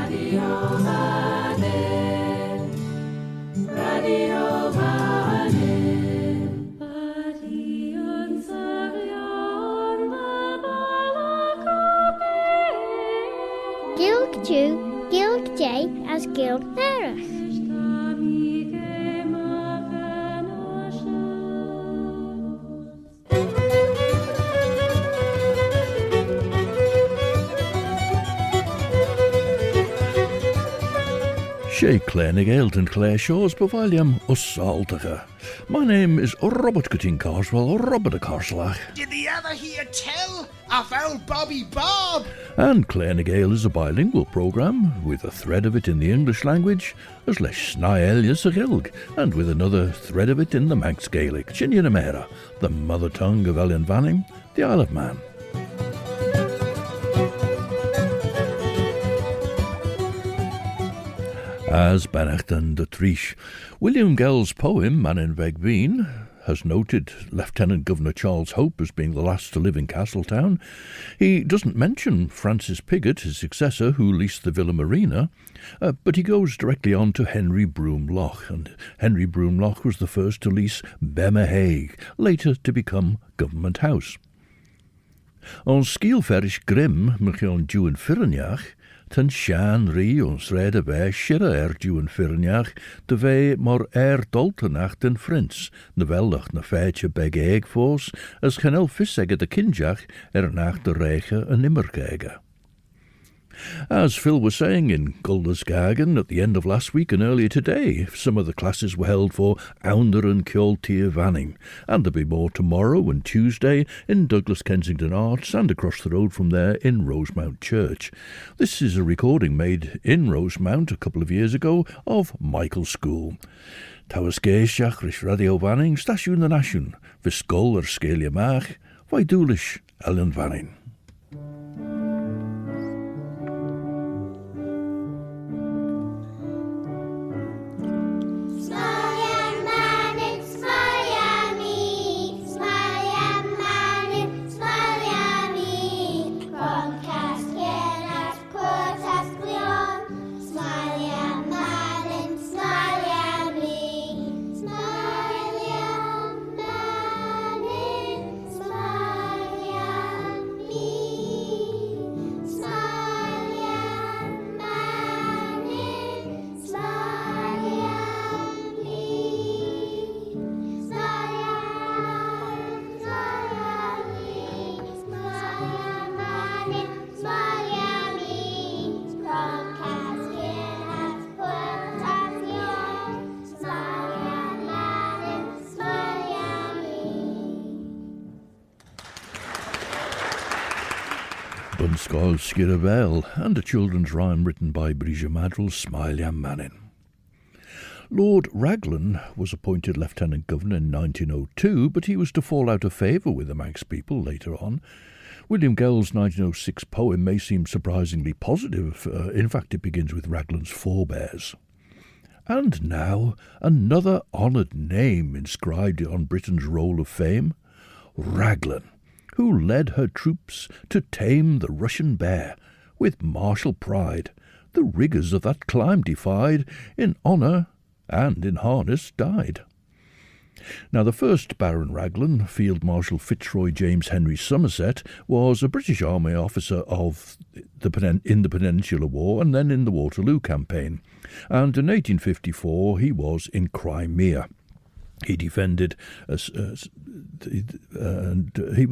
Gilg Jew, Gilg J as Gilg Nerach. Sé Claare Gael and Claare Shaw's William Ussaltiger. My name is Robert Cutting Carswell, Robert a Carslach. Did the other hear tell of old Bobby Bob? And Claare Gael is a bilingual programme, with a thread of it in the English language, as leis Snaelius a Gilg, and with another thread of it in the Manx Gaelic, Chinyanamera, the mother tongue of Ellen Vanning, the Isle of Man. As Benachtan de Trish, William Gell's poem Mannin Veg Veen has noted Lieutenant Governor Charles Hope as being the last to live in Castletown. He doesn't mention Francis Pigott, his successor, who leased the Villa Marina, but he goes directly on to Henry Broom Loch, and Henry Broom Loch was the first to lease Bemmerhaig, later to become Government House. On Scielferish Grimm, Mchion Dúin Firniach, Tan Shan Ri ons rede wij shirre Dúin Firniach, de wij maar doltenach den Frins, de weldag na feitje beg eegvoos, as genel vissegge de kinjach nach de reiche en nimmer kijken. As Phil was saying in Guldasgagen at the end of last week and earlier today, some of the classes were held for Ounder and Kjoltier Vanning, and there'll be more tomorrow and Tuesday in Douglas Kensington Arts and across the road from there in Rosemount Church. This is a recording made in Rosemount a couple of years ago of Michael's School. Towers Geishach Rish Radio Vanning, Station the Nation, Viscol or Scalia Mach, Vaidulish Ellen Vanning. Bunskol Skirabel, and a children's rhyme written by Bridget Madrell, Smileyam Mannin. Lord Raglan was appointed Lieutenant Governor in 1902, but he was to fall out of favour with the Manx people later on. William Gell's 1906 poem may seem surprisingly positive. In fact, it begins with Raglan's forebears. And now, another honoured name inscribed on Britain's roll of fame, Raglan, who led her troops to tame the Russian bear with martial pride. The rigours of that climb defied, in honour and in harness died. Now, the first Baron Raglan, Field Marshal Fitzroy James Henry Somerset, was a British Army officer in the Peninsular War and then in the Waterloo Campaign, and in 1854 he was in Crimea. He defended, and he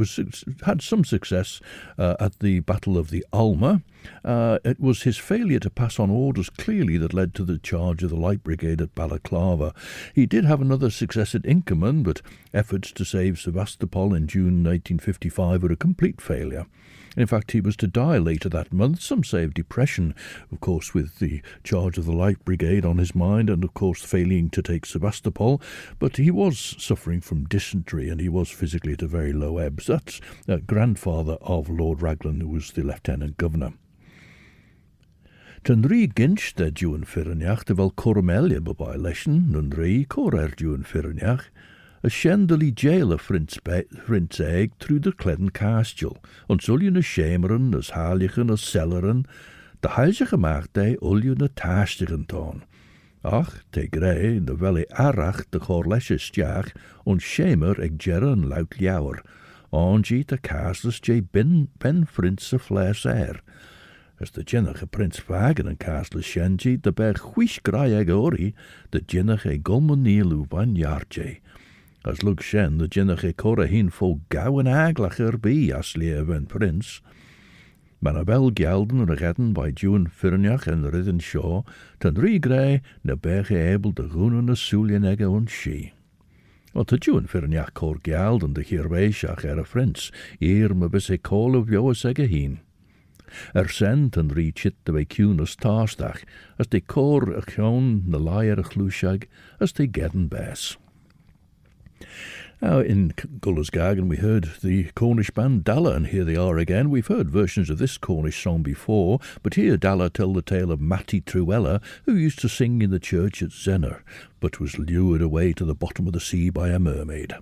had some success at the Battle of the Alma. It was his failure to pass on orders clearly that led to the charge of the Light Brigade at Balaclava. He did have another success at Inkerman, but efforts to save Sevastopol in June 1955 were a complete failure. In fact, he was to die later that month, some say of depression, of course with the charge of the Light Brigade on his mind and of course failing to take Sevastopol, but he was suffering from dysentery and he was physically at a very low ebb. So that's grandfather of Lord Raglan, who was the Lieutenant Governor. Ten ri ginch de Dúin Firniach de vel Cormelia bebai leschen, nun ri cor Dúin Firniach, a shendely jail Frins egg through the Cledden Castle, und zuljen a shameren, as haarlichen, as celleren, De huizige maagd die ulju na tastigen toon. Ach, te grey, de welly arach de chorlesje stjach, on schemer eg jerre en luik ljouwer. Ongie de castles je ben frinse fles air. As de jinnige prins vagen en castles shenji, de berg huish grai eg ori, de jinnige gulmanielu van jarje. As lug shen, de jinnige korre hin fo gauw en aglacher be as leven prins. Maar wel gelden regetten bij Juan Firnjach en Ridden Shaw, ten drie grey na berge able de groene na soelienegge on she. Want de Juan Firnjach kor gelden de Girweeshach frins, eer me bis call of jou segge heen. Sen ten drie chit de bij Cunas taastach, as de kor gewoon na lier chlushag, as de gedden bes. Now, in Gullersgagen, we heard the Cornish band Dalla, and here they are again. We've heard versions of this Cornish song before, but here Dalla tell the tale of Matty Truella, who used to sing in the church at Zenner, but was lured away to the bottom of the sea by a mermaid.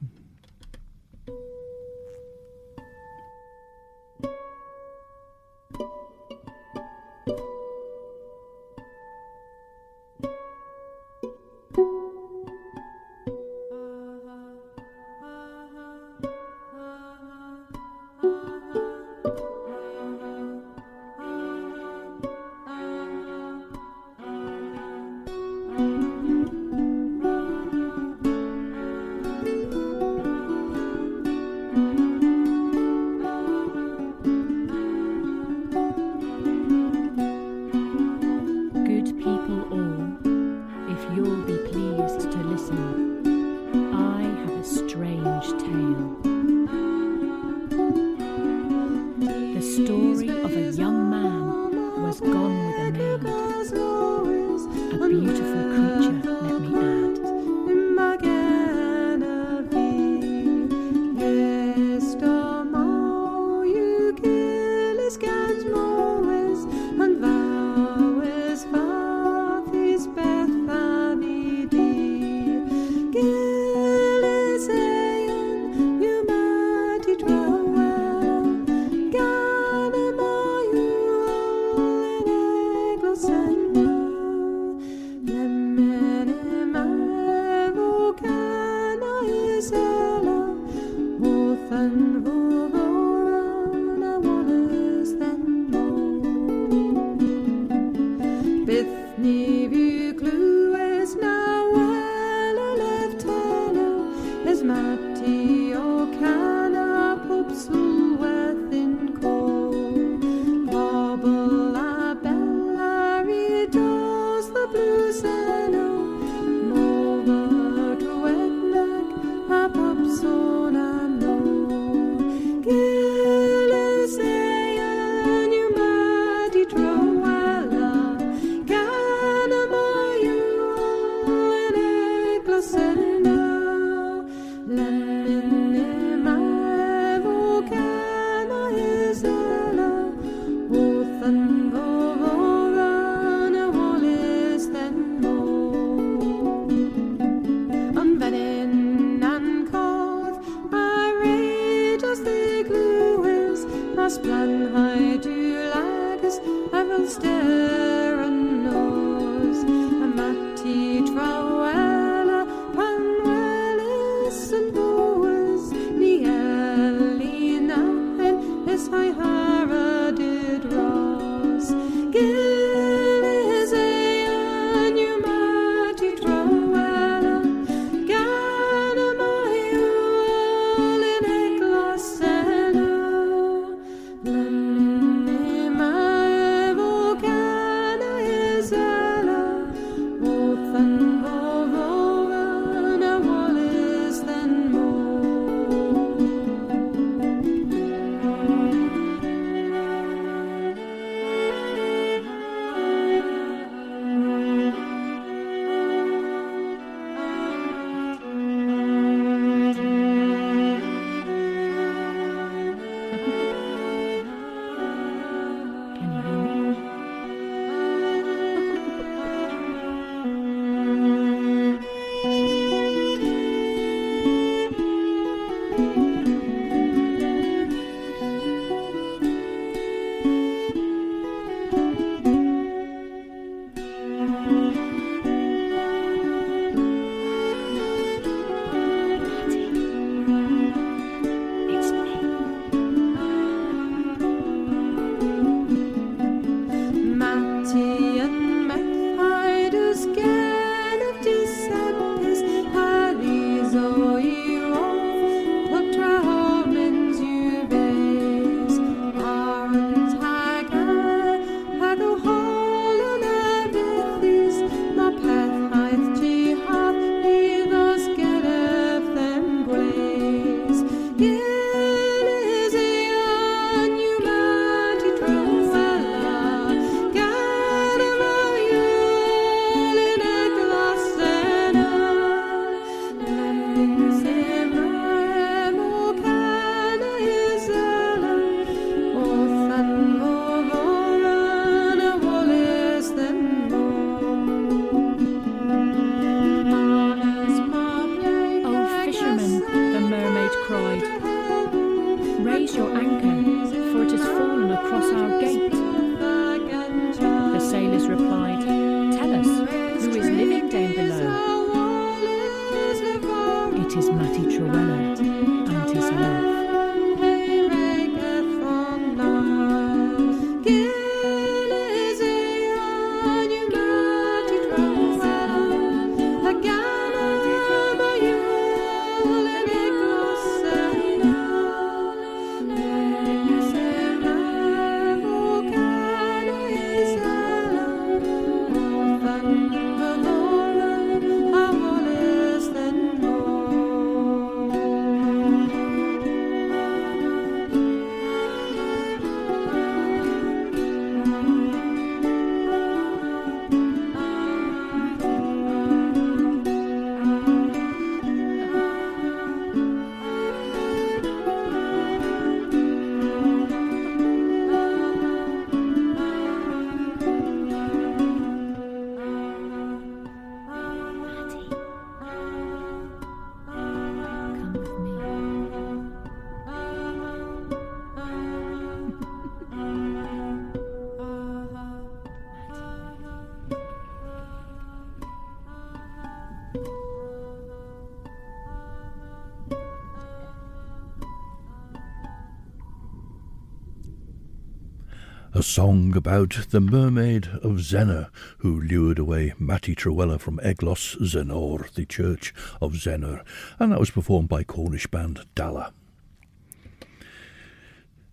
A song about the mermaid of Zennor, who lured away Matty Trewella from Eglos Zenor, the church of Zennor, and that was performed by Cornish band Dalla.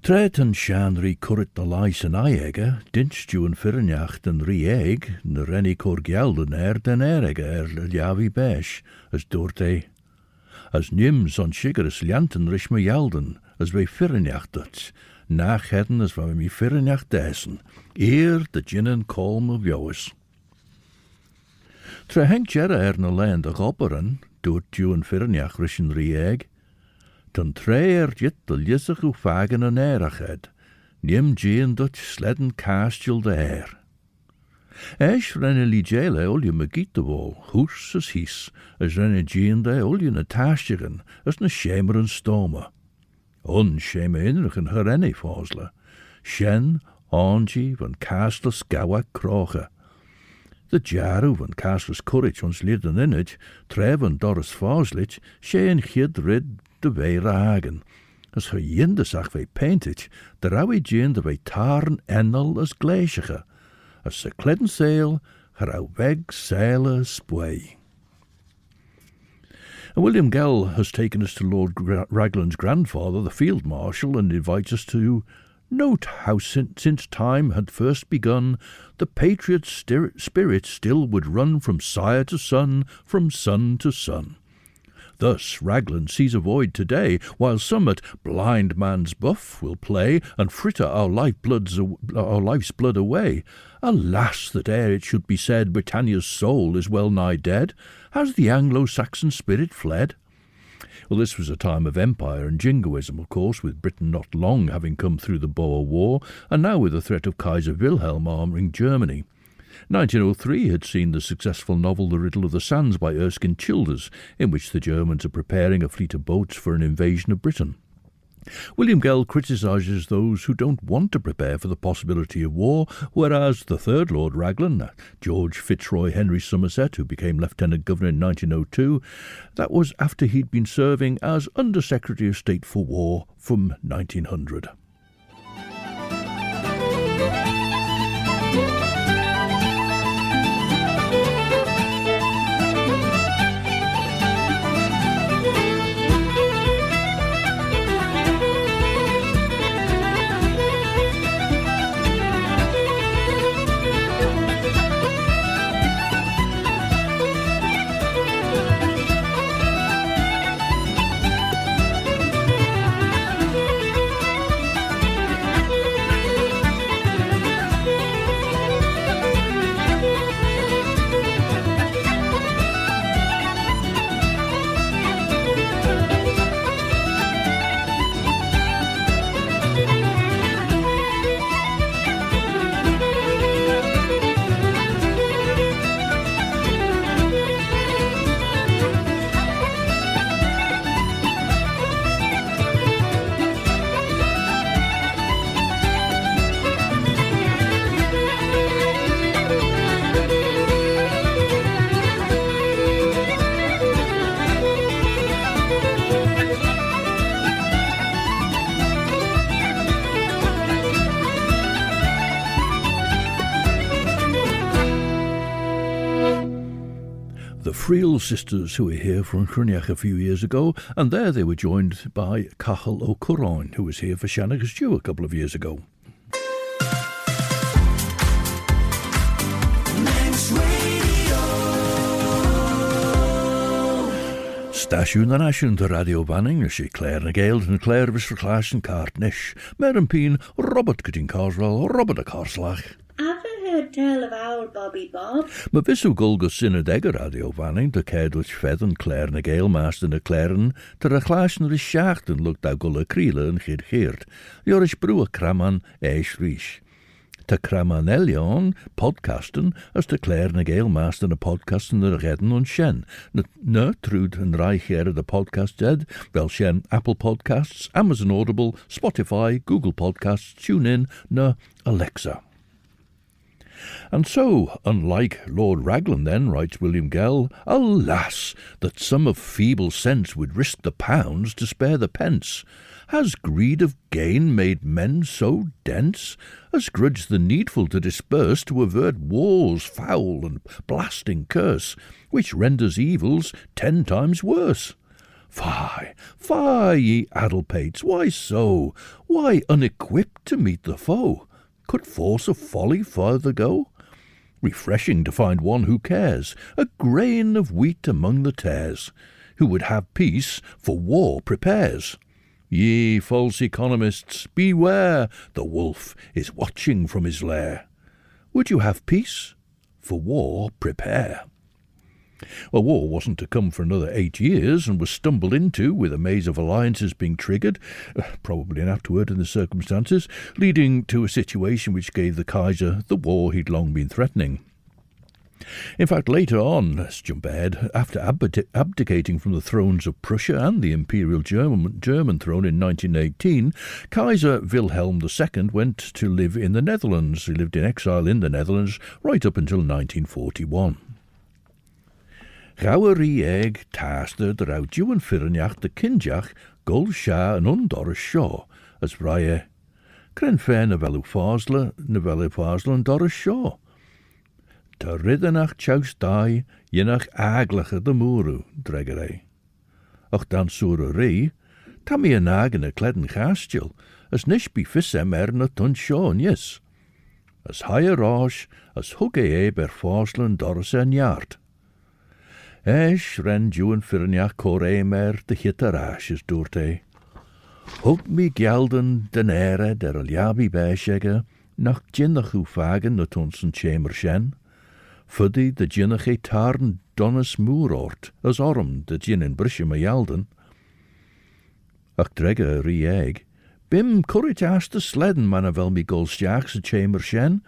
Tret an Shan ri currit na lais an aiege, dinstu an firneacht an ri eig, na renni cor gelden den erege liavi besh, as doorte. As nims on shigeris lianten rish me jelden, as we firneacht dut, nach heden as we me firneacht desen, eer de ginnen kolm of joes. Tre henk jere na land a gobberen, doort ju an firneacht rish an ri eig, Tan treer jit de lissig u fagen an erached, nim jean dut sledden castil de air. Esh renne li jele olje me giet de wol, hoes as hies, as renne jean de olje na tasjegen, as na schemer an stome. Scheme inrigen herenne fosle, shen, onji van castel skawa kroche. De jaru van castles courage ons liden in it, treven doris foslich, sheen gid rid de weire hagen. As ge jinde zag wij painted, de rawi jin de wij taren ennel as glaciige. As se kledden sail, gerau weg saile spway. And William Gell has taken us to Lord Raglan's grandfather, the Field Marshal, and invites us to note how since time had first begun, the patriot spirit still would run from sire to son, from son to son. Thus Raglan sees a void today, while some at blind man's buff will play, and fritter our life's blood away. Alas, that ere it should be said Britannia's soul is well nigh dead, has the Anglo-Saxon spirit fled? Well, this was a time of empire and jingoism, of course, with Britain not long having come through the Boer War, and now with the threat of Kaiser Wilhelm arming Germany. 1903 had seen the successful novel The Riddle of the Sands by Erskine Childers, in which the Germans are preparing a fleet of boats for an invasion of Britain. William Gell criticises those who don't want to prepare for the possibility of war, whereas the third Lord Raglan, George Fitzroy Henry Somerset, who became Lieutenant Governor in 1902, that was after he'd been serving as Under Secretary of State for War from 1900. The Friel sisters, who were here from Cruniach a few years ago, and there they were joined by Cathal O'Currain, who was here for Shanach's Stew a couple of years ago. Stasiwn na nasiwn de Radio Vanning, as she Claare na Gael and Claare was verklaas en kaart nish. Mer peen, Robert Cutting Carswell, Robert a Carslach. Heard tell of old Bobby Bob. Ma visu gulgus sinne degger Radio Vanning, de caid which fed and Claare na Gael master na Claren, ter a claas na ris schachten looked out gulla kriele en gid geert. Jorish brew a kraman eish rish. Te kramanelion podcasten as de Claare na Gael master na podcasten na redden Onchan. Na trud en reich de podcast dead, wel shen Apple Podcasts, Amazon Audible, Spotify, Google Podcasts, TuneIn, na Alexa. And so, unlike Lord Raglan then, writes William Gell, alas, that some of feeble sense would risk the pounds to spare the pence. Has greed of gain made men so dense as grudge the needful to disperse to avert war's foul and blasting curse, which renders evils 10 times worse? Fie, fie, ye addlepates, why so? Why unequipped to meet the foe? Could force of folly further go? Refreshing to find one who cares, a grain of wheat among the tares, who would have peace, for war prepares. Ye false economists, beware, the wolf is watching from his lair. Would you have peace? For war prepare. Well, war wasn't to come for another 8 years, and was stumbled into with a maze of alliances being triggered, probably an apt word in the circumstances, leading to a situation which gave the Kaiser the war he'd long been threatening. In fact, later on, let's jump ahead, after abdicating from the thrones of Prussia and the Imperial German throne in 1918, Kaiser Wilhelm II went to live in the Netherlands. He lived in exile in the Netherlands right up until 1941. Gauwerie eg taaster der oud Juwen Firnjach de Kinjach gol sha en ondor shaw, as vrije. Kren fair na velu farsle en dorre shaw. Ter riddenach chaus dai, jenach aglache de moeru, dreggerij. Och dan soere ree, tammy en agene kledden gastil, as nish be fissem na tun shaw, yes. As higher rosh, as hugge ber farsle en dorre sen yard. Esh ren Juwen Firnjach cor mer de hitterash is doorte. Hug mi gelden den ere der aljabi bijshegge, nach jinnach u vagen na tonsen chamber shen. Fuddy de jinnach e tarn donnes moerort, as orm de jin in brisje me jelden. Ach dregge rie eg, bim currit as de sledden manna wel mi golstjachs a chamber shen.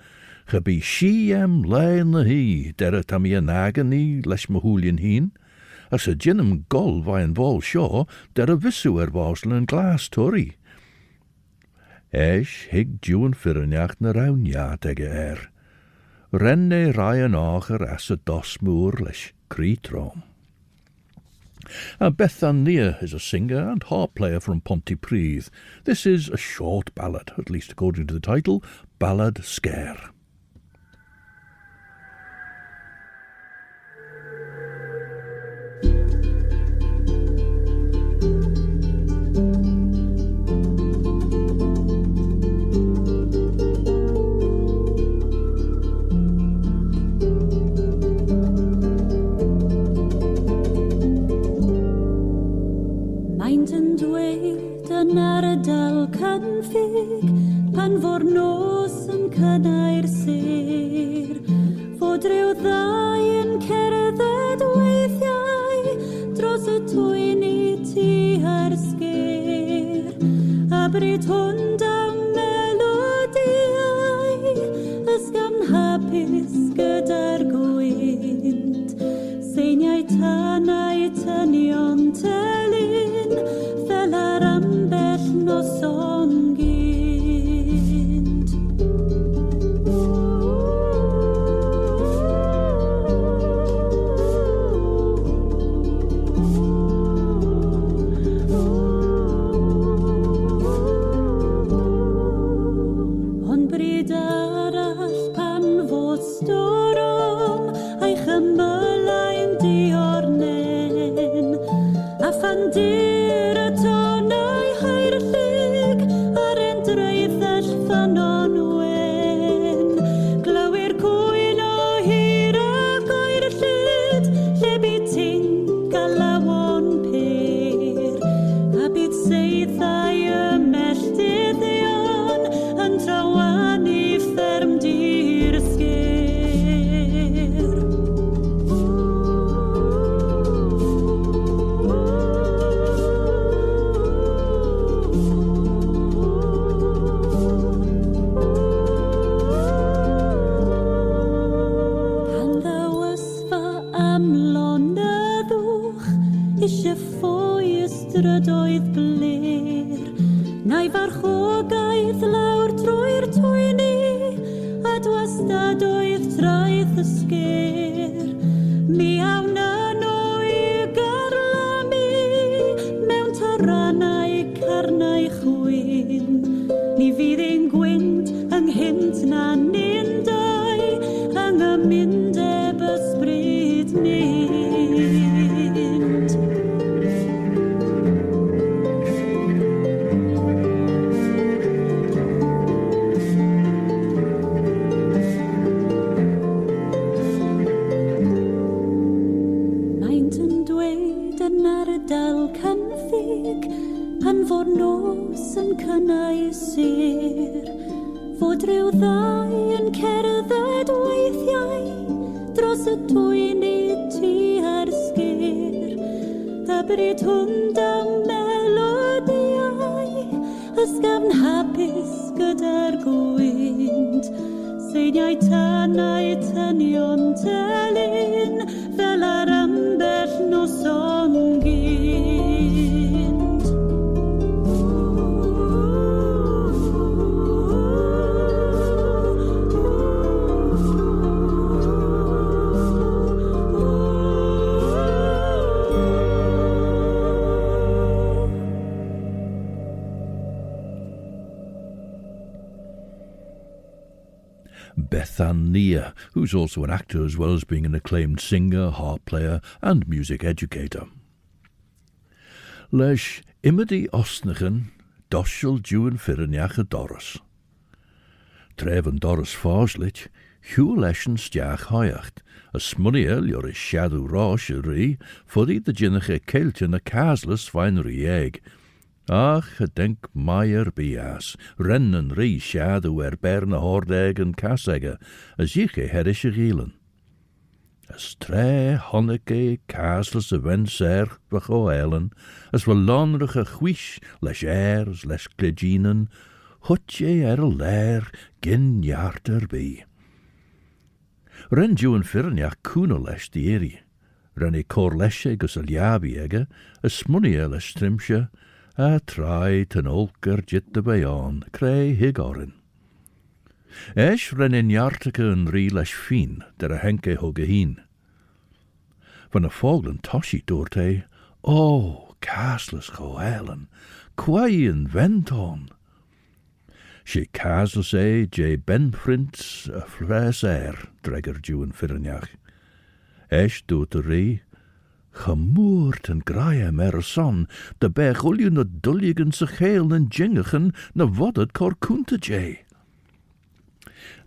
Ge be she lein the he, derre tammy a nagani, lesh mahulien heen. As a jinnum gol vien vol shaw, derre vissu waslen en glass torry. Esh hig Juwen Firnjach na raunjaat egge Renne ryan ager as a dosmoer lesh creetrom. Bethan Near is a singer and harp player from Pontypridd. This is a short ballad, at least according to the title, Ballad Scare. Naradal canfig, pan vor nos yn cydair sir, fod ryw ddau yn cerdded weithiau, dros y twyn I ti ar sgir, a bryd hwn am melodiau, ysgafn hapus gyda'r gwynt, seiniau tanau tynion telyn, fel ar ambell noson gynt. Ond bryd arall pan fod storm, a'i chymylau diornen, a phan dir y tonau haerllig ar ein dreiddell ffynon wen. Glywir cwyn o hir ac oer llyd, lle byd ti'n galawon pyr, a byd seiddau y melltyddion yn trawan I fferm dir sgir. Pan ddaw ysfa am loneddwch, eisiau ffoi ystrydoedd blir, neu farchogaeth lawr drwy'r twyni, a dwastadoedd traeth ysgyr. Mi awn nhw I garlamu, mewn tarannau carnau chwyn. Ni fydd ein gwynt ynghynt na ni'n dau, yng ymundeb ysbryd mynd. Maent yn dweud yn ar y dal cynffig, pan fod nos yn cynnau sir, fod rhyw ddau yn cerdded weithiau dros y twyni tu ar sgir, a bryd hwnd am melodiau, ysgafn hapus gyda'r gwynt, seiniau tanau tynion telyn fel ar ambell noson gynt. Nia, who's also an actor as well as being an acclaimed singer, harp player and music educator. Leis imedi osnachen dossiol juan firiniach a doras. Tref an doras fáslit, hugh leis an stiach hoiacht, a smuniel yor is shadow rosh a ri, foddy the jinnach keltin a caslas fine rieg. Ach, denk maier bias, rennen ri shadow berne hordeg en kasege, as jiche herische gielen. As tre honneke caslas a wenser bacho eilen, as wel lonrige chwish, les airs, les gliginen, hutje a leir, gin jarter bi. Ren juan firniach kuna les di iri, ren e cor leshe gus a liabi ege, as smunie les strimshe, a trai ten olker jit de bayon, crei higorin. Esh ren in jarteke en ri lesh fin, der a henke hoge hin. Van a foglen toshi doorte, oh, castles goelen, quai en venton. She castles je benfrints a fles dregger juan firniach. Esh doet de ri, gemoerd en graaiem son, de berg olje na dulligen se geel en jingigen na waddet korkunte jay.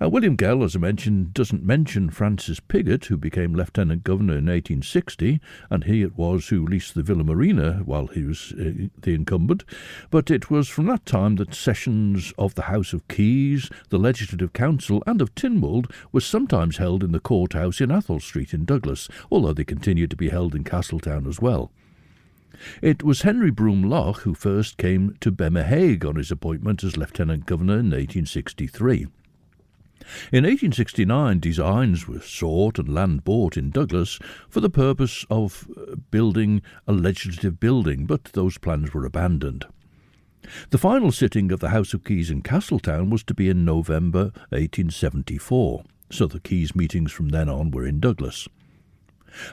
William Gell, as I mentioned, doesn't mention Francis Pigott, who became Lieutenant Governor in 1860, and he it was who leased the Villa Marina while he was the incumbent, but it was from that time that sessions of the House of Keys, the Legislative Council, and of Tynwald were sometimes held in the courthouse in Athol Street in Douglas, although they continued to be held in Castletown as well. It was Henry Broom Loch who first came to Bemaheg on his appointment as Lieutenant Governor in 1863. In 1869, designs were sought and land bought in Douglas for the purpose of building a legislative building, but those plans were abandoned. The final sitting of the House of Keys in Castletown was to be in November 1874, so the Keys meetings from then on were in Douglas.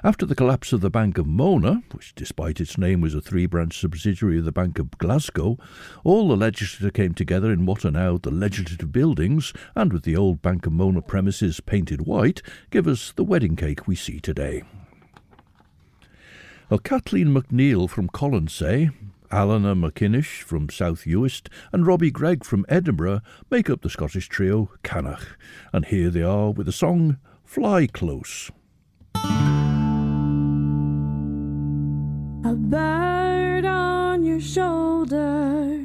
After the collapse of the Bank of Mona, which despite its name was a three-branch subsidiary of the Bank of Glasgow, all the legislature came together in what are now the legislative buildings, and with the old Bank of Mona premises painted white, give us the wedding cake we see today. Well, Kathleen McNeill from Colonsay, Alana McInnish from South Uist, and Robbie Gregg from Edinburgh make up the Scottish trio Canach, and here they are with the song Fly Close. A bird on your shoulder,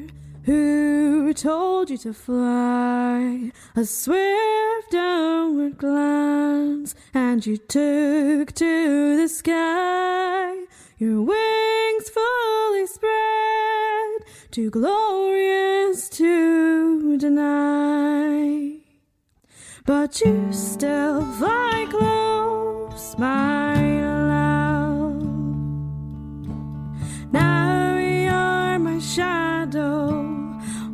who told you to fly? A swift downward glance, and you took to the sky. Your wings fully spread, too glorious to deny. But you still fly close, my love. Now you're my shadow,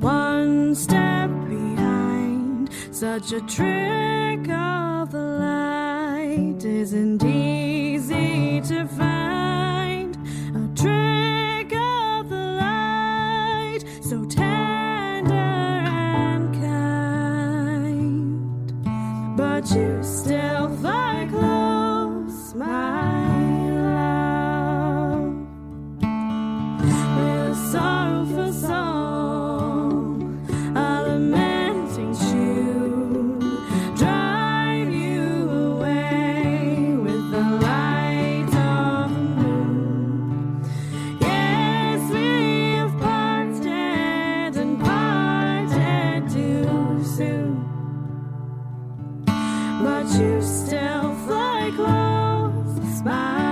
one step behind. Such a trick of the light isn't easy to find. A trick of the light, so still fly close, my love, with a sorrowful song, a lamenting tune, drive you away with the light of the moon. Yes, we have parted and parted too soon, but you still fly close, my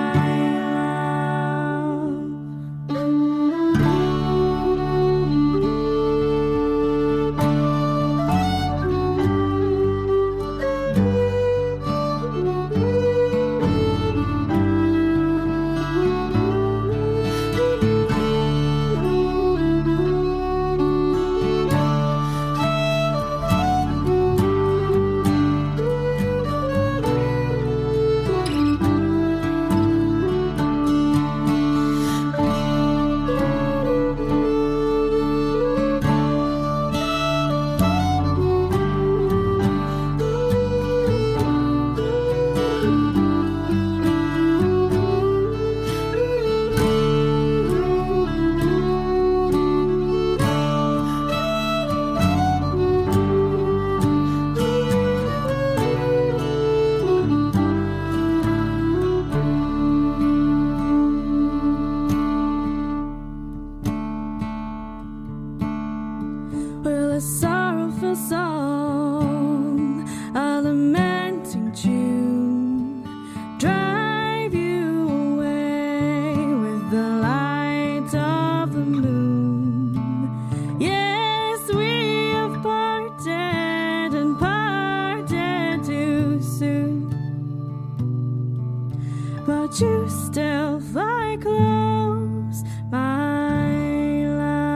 with a sorrowful song, a lamenting tune, drive you away with the light of the moon. Yes, we have parted and parted too soon, but you still fly close, my love.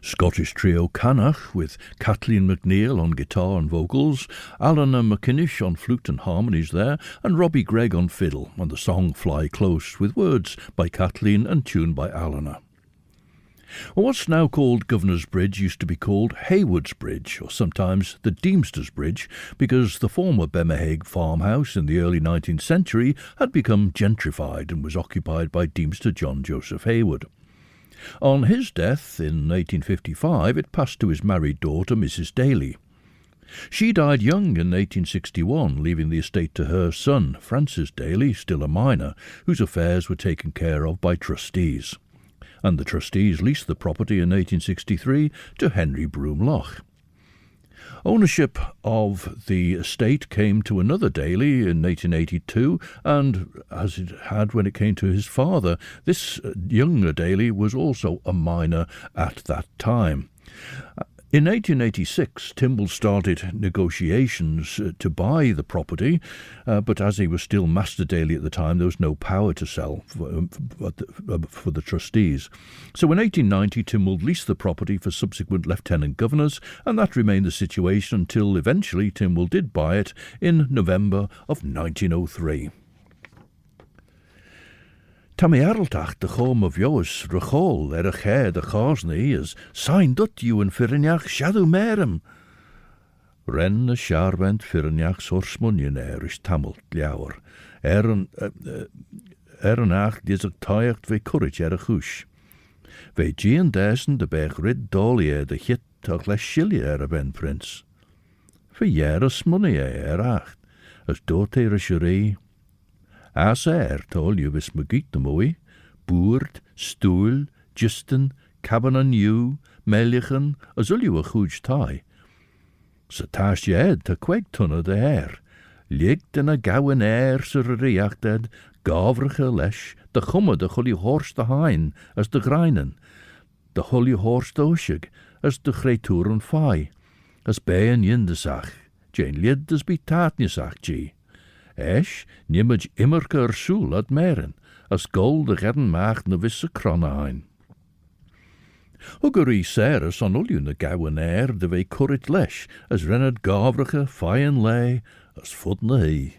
Scottish trio Canach with Kathleen McNeill on guitar and vocals, Alana McInnish on flute and harmonies there, and Robbie Gregg on fiddle, and the song Fly Close with words by Kathleen and tune by Alana. What's now called Governor's Bridge used to be called Haywood's Bridge, or sometimes the Deemster's Bridge, because the former Bemmerhague farmhouse in the early 19th century had become gentrified and was occupied by Deemster John Joseph Haywood. On his death in 1855, it passed to his married daughter, Mrs. Daly. She died young in 1861, leaving the estate to her son, Francis Daly, still a minor, whose affairs were taken care of by trustees. And the trustees leased the property in 1863 to Henry Broomloch. Ownership of the estate came to another Daly in 1882, and as it had when it came to his father, this younger Daly was also a minor at that time. In 1886, Timble started negotiations to buy the property, but as he was still Master Daly at the time, there was no power to sell for the trustees. So in 1890, Timble leased the property for subsequent lieutenant governors, and that remained the situation until eventually Timble did buy it in November of 1903. Ta mi arltach de chom of Joas rechol a chair de chasni as sign dut you and Firiniach shadow merem. Ren a sharwent Firiniach's horsmunion is tamult liauer. An acht is a taicht ve courage a chush. Ve Jean Dyson de bech rid dolie de hit toch les shilly a ben prince. Ve yeras money acht, as dote a cherie. As tol you vis magiet de mooi, boerd, stoel, Justin, cabin an you, mellichen, as ul you a goedj tie. Sa taas je ed te kwek tunne de air, liegt in a gouden air sur a reachted, gavrige lesh, de gumme de gully horst de hein, as de greinen, de gully horst oshig, as de greituren fai, as beien jindesach, Jane lid as be taatnisach gee. Esch, nimmig immerker soel at meren, as gold de redden maagd na visse kranne hein. Huggerie Ceres on ulju na gouden air de ve currit lesh, as rennet gavrige fyen lay, as fut na hee.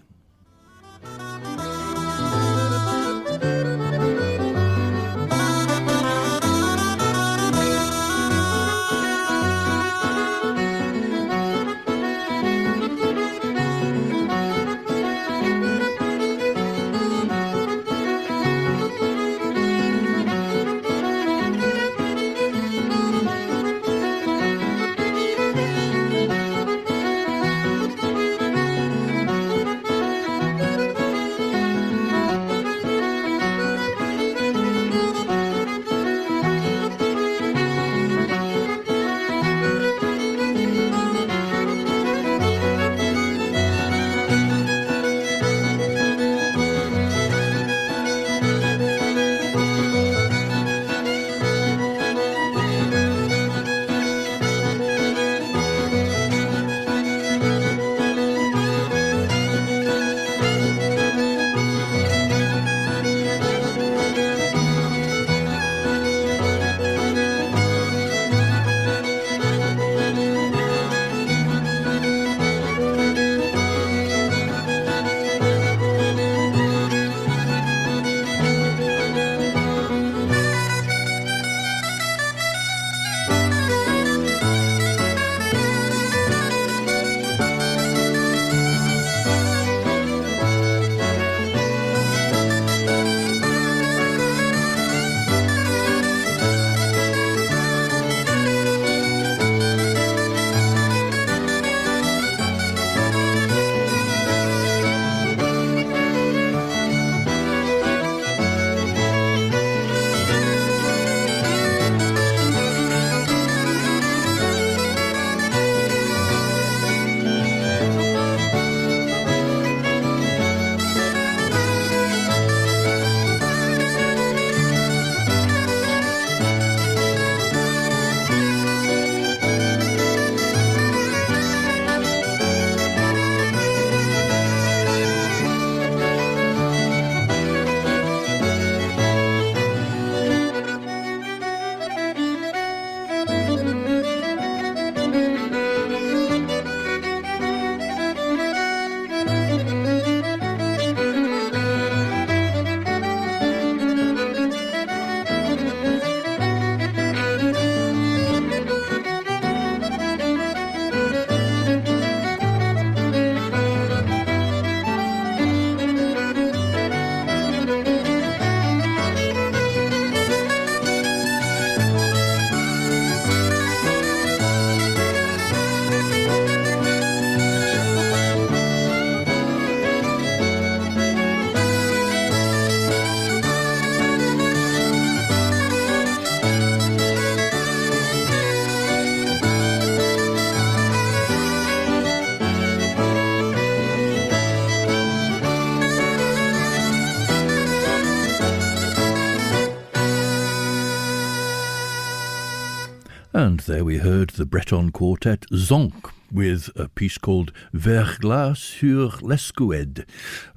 there we heard the Breton quartet Zonk with a piece called Verglas sur l'Escouade.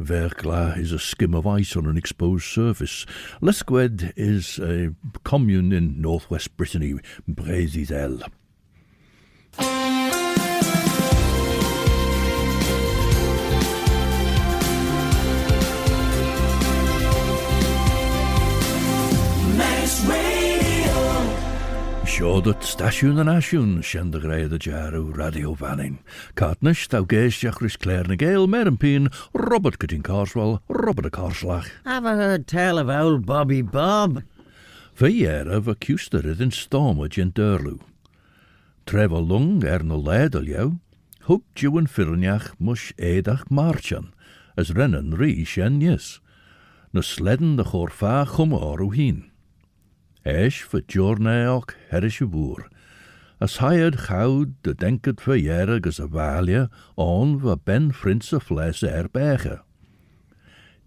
Verglas is a skim of ice on an exposed surface. L'Escouade is a commune in northwest Brittany, Brésil. Sure that stasiwn yn asiwn, sian dy greu dy jarw radio fanning. Cartnish, thou geisdiach rys Claare na Gael, mer yn pyn, Robert Gytyn Carswell, Robert y Carslach. Have I heard tell of old Bobby Bob? Fy iera fy cwstyrydd yn stormage yn dyrlw. Trefo lwng no led al jou, hwg jiw yn ffyrniach mush edach marchan, as rennen ri sien ys. Na sledden de chorfa chumor o hyn. Eis fy jorneoch herish y bŵr. As hired chawd de denked fy ierig as a valia, on fy ben frins y fles beche.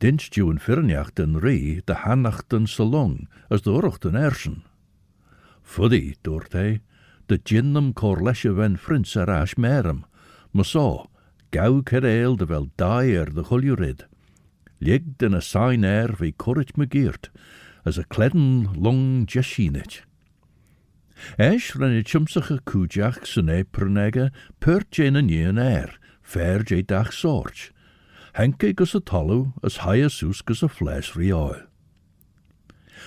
Dins diw yn ffyrniach den ri de hanach den salong, as de orch den ersen. Fuddy, dwrt he, de ginnam corlesje ven frins ash merem, ma so, gau kereel de wel daer de chuljurid. Lig den a sign vy courage me geert, as a cledden long jeshinit. Esh ren I chumsach a kujach sun pernega pert jen an yen fair je dach sorch. Henke gus a tolu, as high a sus gus a flesh rioil.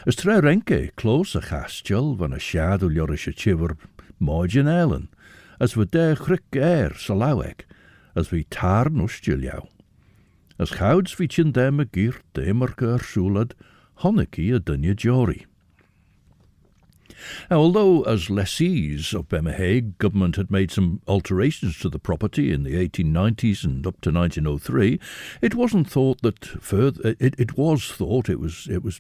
As tre renke close a chastjel van a shadow jorish a chiver mojen ellen, as we der chrik salawek, as we tar nustil jou. As gouds vi chin dem a giert de immerke sulad, Honneke a dunja jory. Now, although as lessees of Bemahaig, government had made some alterations to the property in the 1890s and up to 1903, it wasn't thought that further. It was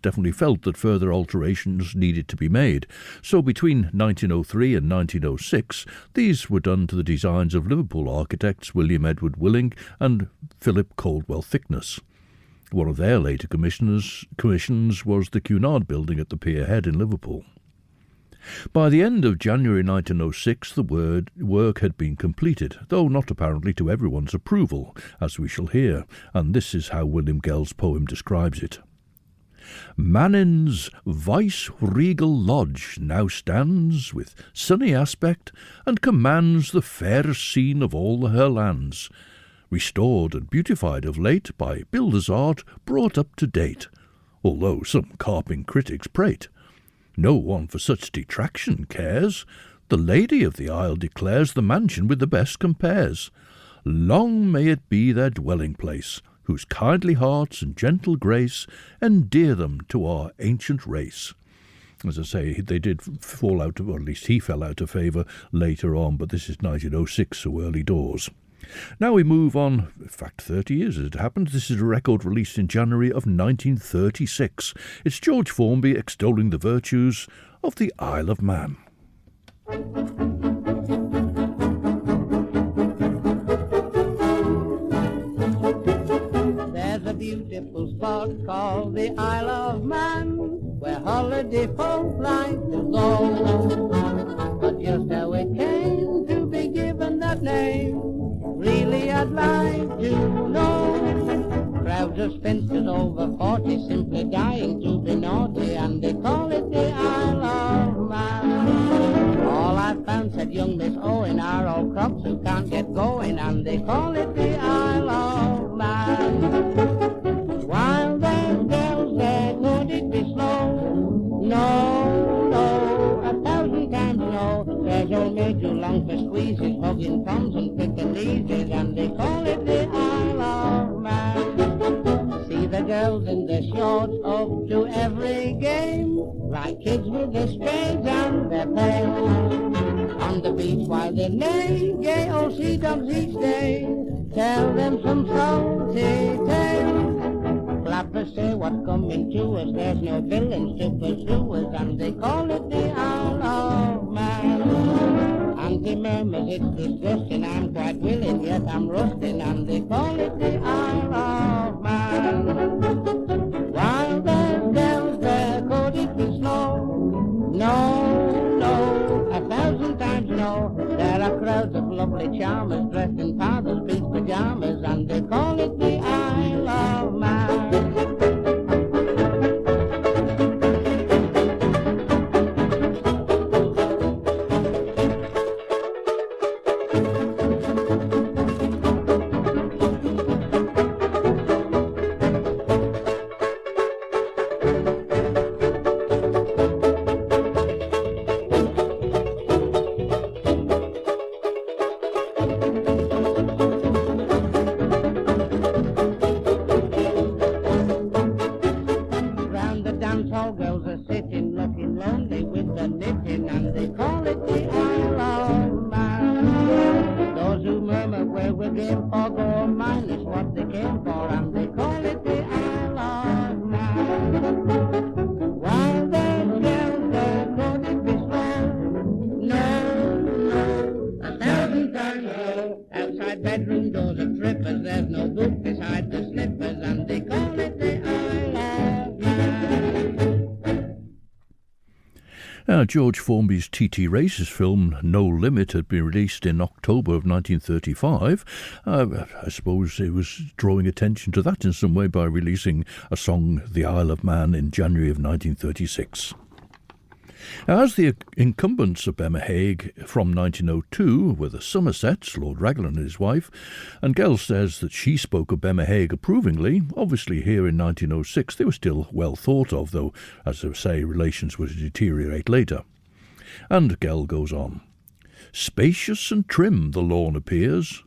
definitely felt that further alterations needed to be made. So between 1903 and 1906, these were done to the designs of Liverpool architects William Edward Willing and Philip Caldwell Thickness. One of their later commissions was the Cunard building at the Pier Head in Liverpool. By the end of January 1906, the work had been completed, though not apparently to everyone's approval, as we shall hear, and this is how William Gell's poem describes it. Mannin's vice-regal lodge now stands with sunny aspect and commands the fairest scene of all her lands, restored and beautified of late by builder's art brought up to date, although some carping critics prate. No one for such detraction cares. The lady of the isle declares the mansion with the best compares. Long may it be their dwelling place, whose kindly hearts and gentle grace endear them to our ancient race. As I say, they did fall out of, or at least he fell out of favour later on, but this is 1906, so early doors. Now we move on, in fact 30 years as it happens. This is a record released in January of 1936. It's George Formby extolling the virtues of the Isle of Man. There's a beautiful spot called the Isle of Man, where holiday folk like to go. But just how it came to be given that name, really I'd like to know. Crowds of spinsters over 40 simply dying to be naughty, and they call it the Isle of Man. All I've found, said young Miss Owen, are all crops who can't get going, and they call it the Isle of Man. While there's girls there, could it be slow? No, no, 1,000 times no. There's old maids who long for squeezes, hugging thumbs and picking leases, and they call it the Isle of Man. See the girls in their shorts up to every game, like kids with their spades and their pails. On the beach while they lay, gay old sea dogs each day tell them some salty tales. Flappers say what's coming to us, there's no villains to pursue us, and they call it the Isle of Man. Auntie murmurs it's disgusting, I'm quite willing, yet I'm rusting, and they call it the Isle of Man. While there's girls there, could it be slow? No, no, 1,000 times where we came for gold mine is what they came for, and they call it the Isle of Man. While there's girls there, could it be slow? No, 1,000 times no. Outside bedroom doors are trippers, there's no boot beside the slippers, and they call it the Isle of Man. George Formby's T.T. Race's film No Limit had been released in October of 1935. I suppose it was drawing attention to that in some way by releasing a song, The Isle of Man, in January of 1936. As the incumbents of Bemmerhague from 1902 were the Somersets, Lord Raglan and his wife, and Gael says that she spoke of Bemmerhague approvingly. Obviously here in 1906 they were still well thought of, though, as I say, relations would deteriorate later. And Gael goes on. Spacious and trim the lawn appears,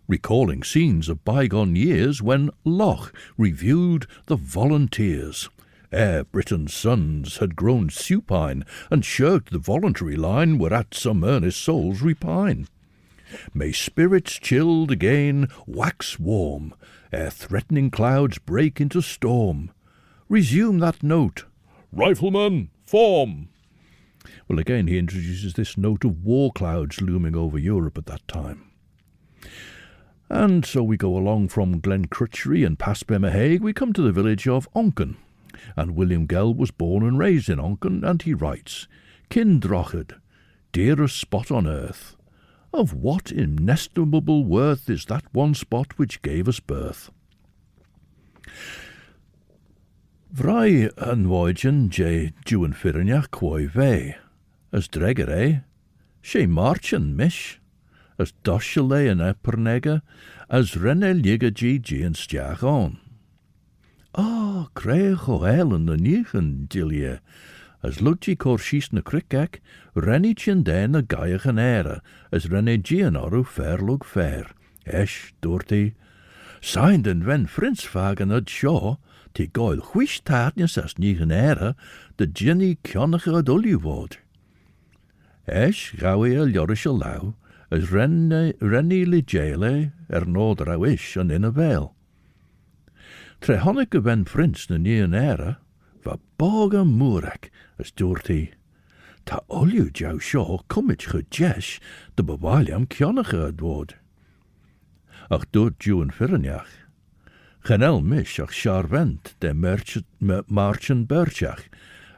recalling scenes of bygone years when Loch reviewed the volunteers. Ere Britain's sons had grown supine and shirked the voluntary line, whereat some earnest souls repine. May spirits chilled again wax warm, ere threatening clouds break into storm. Resume that note. Rifleman, form! Well, again, he introduces this note of war clouds looming over Europe at that time. And so we go along from Glencrutchery and past Bemmerhague, we come to the village of Onchan. And William Gell was born and raised in Onchan, and he writes, Kindrochid, dearest spot on earth, of what inestimable worth is that one spot which gave us birth. Vrai yn voidjen je juan firnach quoi ve, as dregere, she marchen mish, as doshele en epernega, as renne ligaji gian stiach on. Creich o hel yn y nichen, Gilia, as lugji corshis na cricac, renni chin den a gaiach an era, as renne gian oru fair lug fair. Esh, doorti. Signed and ven frins fagan ad shaw, ti goil whish tartnis as nichen era, de ginny kionach ad uliwod. Esh, gawi a ljorish a lau, as renni ligele, nod rawish an in a veil. Tre honneke wen frins na nian era, va boga moerak, as doorti. Ta olju jou shaw cummich gejesh, de bewaliam kionige adwoord. Ach dood juan firnjach. Genel mish ach charvent de marchen berchach,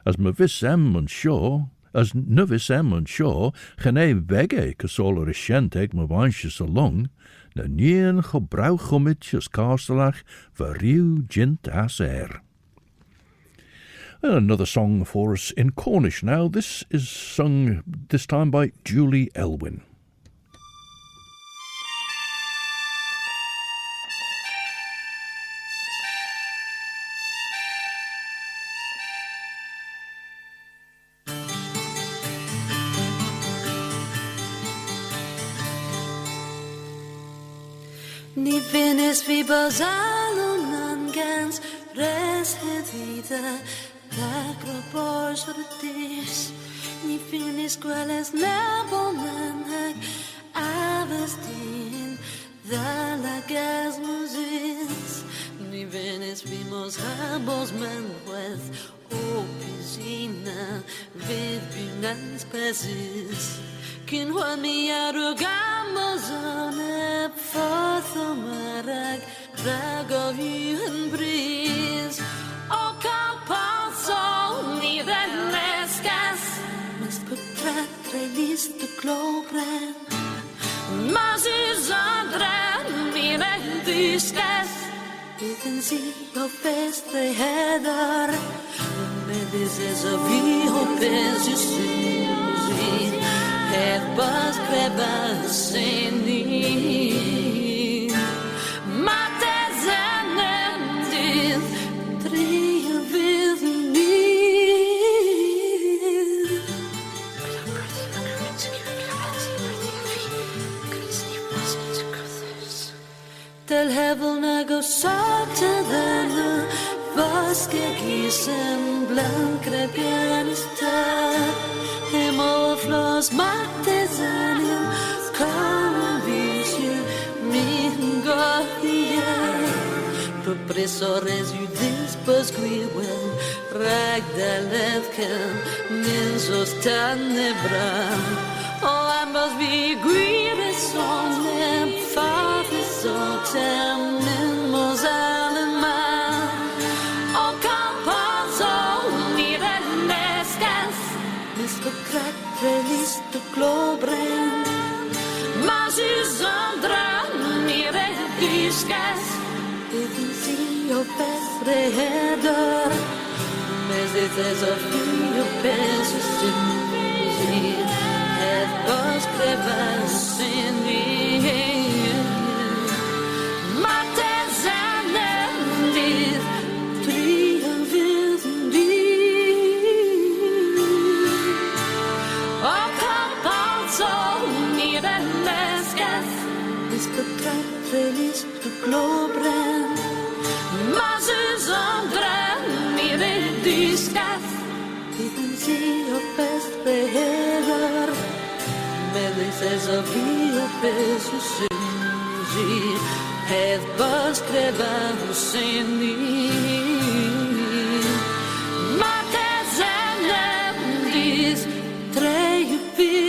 as me vis em en shaw, as nuvis em en shaw, gene vege kasoler ishenteg me wansjes along, na nien gebruik gummit as castelach verriw jint as air. Another song for us in Cornish now. This is sung this time by Julie Elwyn. Ni finnes vi bazalon angans res hedida Dagropors verdis Ni finnes quales nabomanhag Avestin Dalagas musis Ni finnes vimos habos menhueth O piscina Vid bynans pesis Kin hwan mi arrogamos on a marag rag of you and breeze. O calpaso ni den nescas Mas putra trelis de globren Mas is andren mi den discas Iten si o fest de heather Me dices a vi o pes you see Het bas prebas seni Del hevel na go sorte den Vaske gisen blankre pianista Hemoflos matte zanim Come visu Professores udis posquivel ragdalethkel minsos tanebra o ambos vi guire sonem fathers autem minmos alema o campazo mirenescas misco crack release to globren mas isandra mirediscas o pesreheder mas desafio penso sim é vos crevar sem matezaner triunfir o campazzo mirelescas discotract feliz tu globren mas isandra mirediscas dicen o pesreheder me desafio penso sim het vos crevar sem matezaner triunfir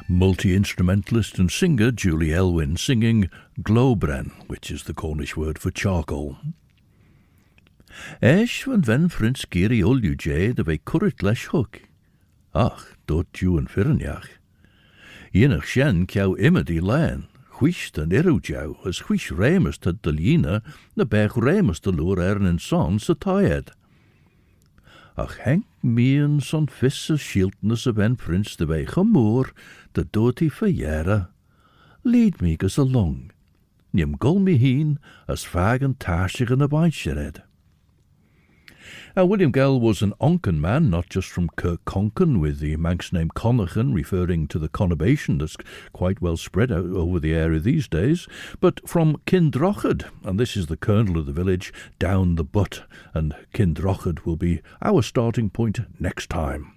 Multi-instrumentalist and singer Julie Elwyn singing globren, which is the Cornish word for charcoal. Esh van ven frins giri olju jay de ve currit lesh hook. Ach, dot ju en firnjach. Yenach shen kjau imedi len, huish den irujau, as huish remus tad delina, na bech remus de loer ern son sa tayed. Ach henk mien son visse shiltnes of en frins de ve chamoor, de doti verjere. Lead me gus along. Nim gul me heen, as vagen tashig in a baishered. William Gell was an Onchan man, not just from Kirkconkin, with the Manx name Connachan, referring to the conurbation that's quite well spread out over the area these days, but from Kindrochad, and this is the kernel of the village, down the butt, and Kindrochad will be our starting point next time.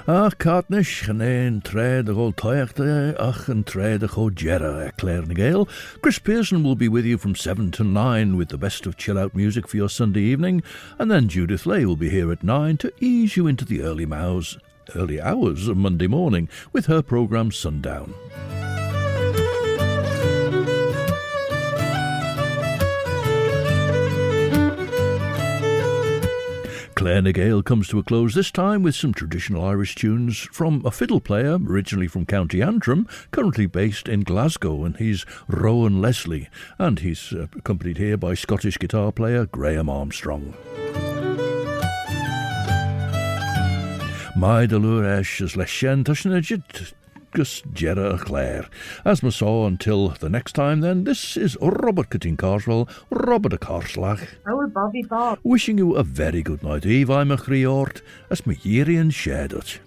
Ach, Cartnish, and een tread of old Toyachte, ach, and tread of old Jera, Claare and Gael. Chris Pearson will be with you from 7 to 9 with the best of chill-out music for your Sunday evening, and then Judith Lay will be here at 9 to ease you into the early hours of Monday morning with her programme Sundown. Claare and Gael comes to a close this time with some traditional Irish tunes from a fiddle player originally from County Antrim, currently based in Glasgow, and he's Rowan Leslie, and he's accompanied here by Scottish guitar player Graham Armstrong. My delur esh as leshen tashnajit gus jera Claare. As ma saw, until the next time then, this is Robert Cutting Carswell, Robert a Carslach. Oh, Bobby Bob. Wishing you a very good night, Eve. I'm a Chriort, as my Yerian shared it.